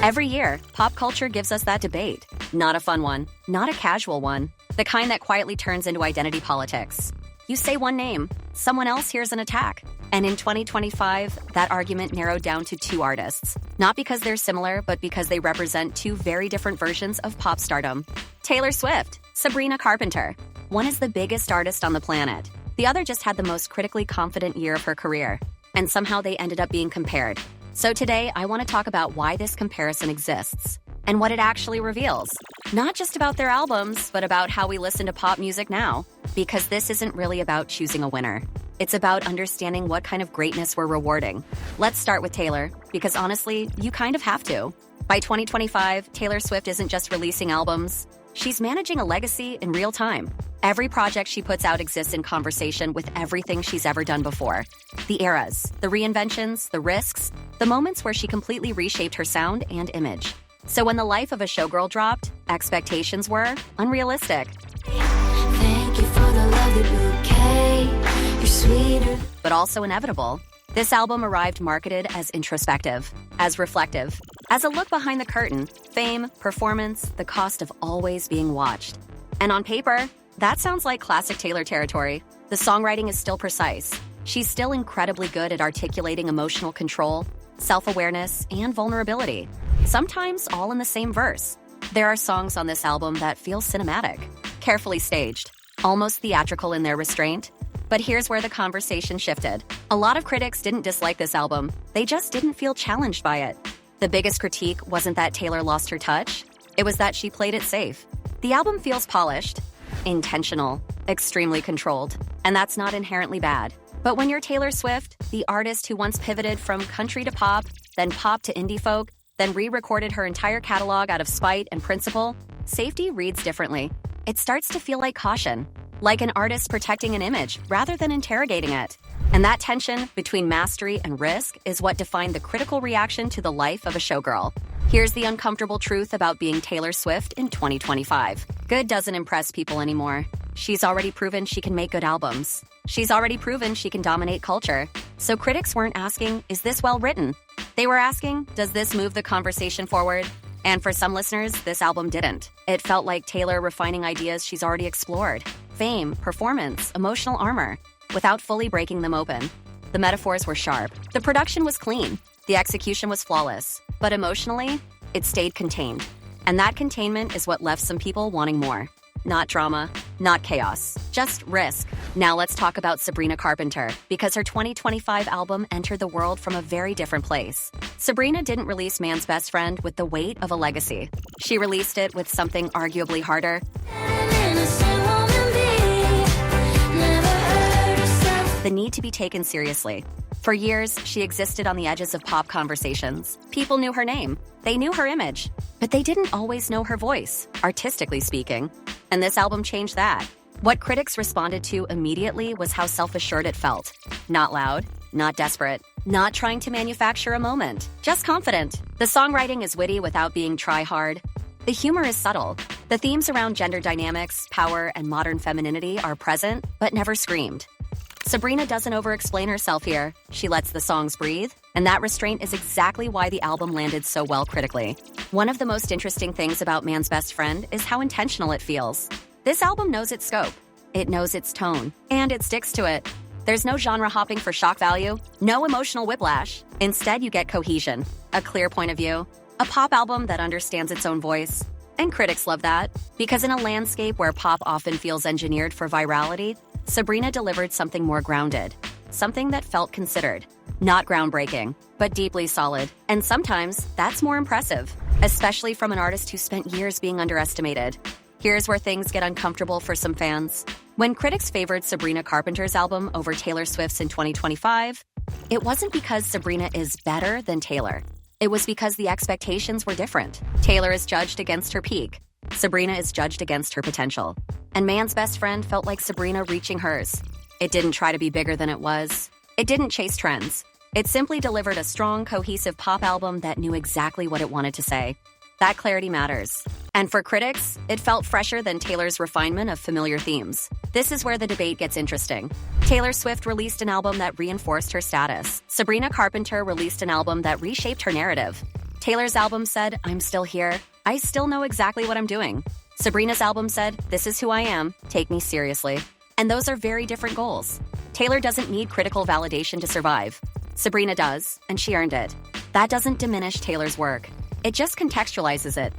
Every year, pop culture gives us that debate. Not a fun one, not a casual one, the kind that quietly turns into identity politics. You say one name, someone else hears an attack. And in 2025, that argument narrowed down to two artists. Not because they're similar, but because they represent two very different versions of pop stardom. Taylor Swift, Sabrina Carpenter. One is the biggest artist on the planet. The other just had the most critically confident year of her career. And somehow they ended up being compared. So today, I want to talk about why this comparison exists and what it actually reveals. Not just about their albums, but about how we listen to pop music now. Because this isn't really about choosing a winner. It's about understanding what kind of greatness we're rewarding. Let's start with Taylor, because honestly, you kind of have to. By 2025, Taylor Swift isn't just releasing albums. She's managing a legacy in real time. Every project she puts out exists in conversation with everything she's ever done before. The eras, the reinventions, the risks, the moments where she completely reshaped her sound and image. So when The Life of a Showgirl dropped, expectations were unrealistic. Thank you for the lovely bouquet. You're sweeter. But also inevitable. This album arrived marketed as introspective, as reflective, as a look behind the curtain, fame, performance, the cost of always being watched. And on paper, that sounds like classic Taylor territory. The songwriting is still precise. She's still incredibly good at articulating emotional control, self-awareness, and vulnerability. Sometimes all in the same verse. There are songs on this album that feel cinematic, carefully staged, almost theatrical in their restraint. But here's where the conversation shifted. A lot of critics didn't dislike this album. They just didn't feel challenged by it. The biggest critique wasn't that Taylor lost her touch. It was that she played it safe. The album feels polished, intentional, extremely controlled. And that's not inherently bad. But when you're Taylor Swift, the artist who once pivoted from country to pop, then pop to indie folk, then re-recorded her entire catalog out of spite and principle, safety reads differently. It starts to feel like caution. Like an artist protecting an image rather than interrogating it. And that tension between mastery and risk is what defined the critical reaction to The Life of a Showgirl. Here's the uncomfortable truth about being Taylor Swift in 2025. Good doesn't impress people anymore. She's already proven she can make good albums. She's already proven she can dominate culture. So critics weren't asking, is this well written? They were asking, does this move the conversation forward? And for some listeners, this album didn't. It felt like Taylor refining ideas she's already explored. Fame, performance, emotional armor, without fully breaking them open. The metaphors were sharp. The production was clean. The execution was flawless. But emotionally, it stayed contained. And that containment is what left some people wanting more. Not drama, not chaos, just risk. Now let's talk about Sabrina Carpenter, because her 2025 album entered the world from a very different place. Sabrina didn't release Man's Best Friend with the weight of a legacy. She released it with something arguably harder. The need to be taken seriously. For years, she existed on the edges of pop conversations. People knew her name. They knew her image. But they didn't always know her voice, artistically speaking. And this album changed that. What critics responded to immediately was how self-assured it felt. Not loud, not desperate, not trying to manufacture a moment, just confident. The songwriting is witty without being try-hard. The humor is subtle. The themes around gender dynamics, power, and modern femininity are present, but never screamed. Sabrina doesn't over-explain herself here. She lets the songs breathe, and that restraint is exactly why the album landed so well critically. One of the most interesting things about Man's Best Friend is how intentional it feels. This album knows its scope, it knows its tone, and it sticks to it. There's no genre hopping for shock value, no emotional whiplash. Instead, you get cohesion, a clear point of view, a pop album that understands its own voice. And critics love that, because in a landscape where pop often feels engineered for virality, Sabrina delivered something more grounded, something that felt considered. Not groundbreaking, but deeply solid. And sometimes that's more impressive, especially from an artist who spent years being underestimated. Here's where things get uncomfortable for some fans. When critics favored Sabrina Carpenter's album over Taylor Swift's in 2025, it wasn't because Sabrina is better than Taylor. It was because the expectations were different. Taylor is judged against her peak. Sabrina is judged against her potential. And Man's Best Friend felt like Sabrina reaching hers. It didn't try to be bigger than it was. It didn't chase trends. It simply delivered a strong, cohesive pop album that knew exactly what it wanted to say. That clarity matters. And for critics, it felt fresher than Taylor's refinement of familiar themes. This is where the debate gets interesting. Taylor Swift released an album that reinforced her status. Sabrina Carpenter released an album that reshaped her narrative. Taylor's album said, I'm still here. I still know exactly what I'm doing. Sabrina's album said, this is who I am. Take me seriously. And those are very different goals. Taylor doesn't need critical validation to survive. Sabrina does, and she earned it. That doesn't diminish Taylor's work. It just contextualizes it.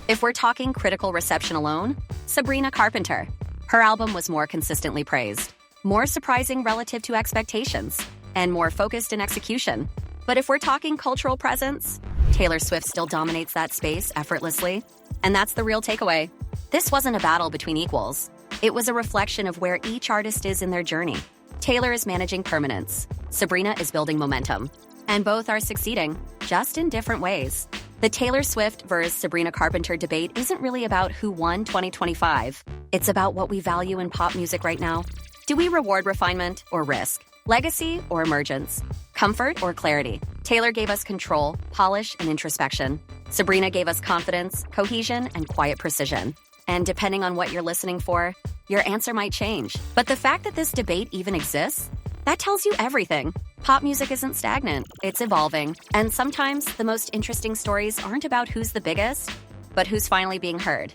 If we're talking critical reception alone, Sabrina Carpenter. Her album was more consistently praised, more surprising relative to expectations, and more focused in execution. But if we're talking cultural presence, Taylor Swift still dominates that space effortlessly. And that's the real takeaway. This wasn't a battle between equals. It was a reflection of where each artist is in their journey. Taylor is managing permanence. Sabrina is building momentum. And both are succeeding, just in different ways. The Taylor Swift versus Sabrina Carpenter debate isn't really about who won 2025. It's about what we value in pop music right now. Do we reward refinement or risk? Legacy or emergence? Comfort or clarity? Taylor gave us control, polish, and introspection. Sabrina gave us confidence, cohesion, and quiet precision. And depending on what you're listening for, your answer might change. But the fact that this debate even exists, that tells you everything. Pop music isn't stagnant, it's evolving. And sometimes the most interesting stories aren't about who's the biggest, but who's finally being heard.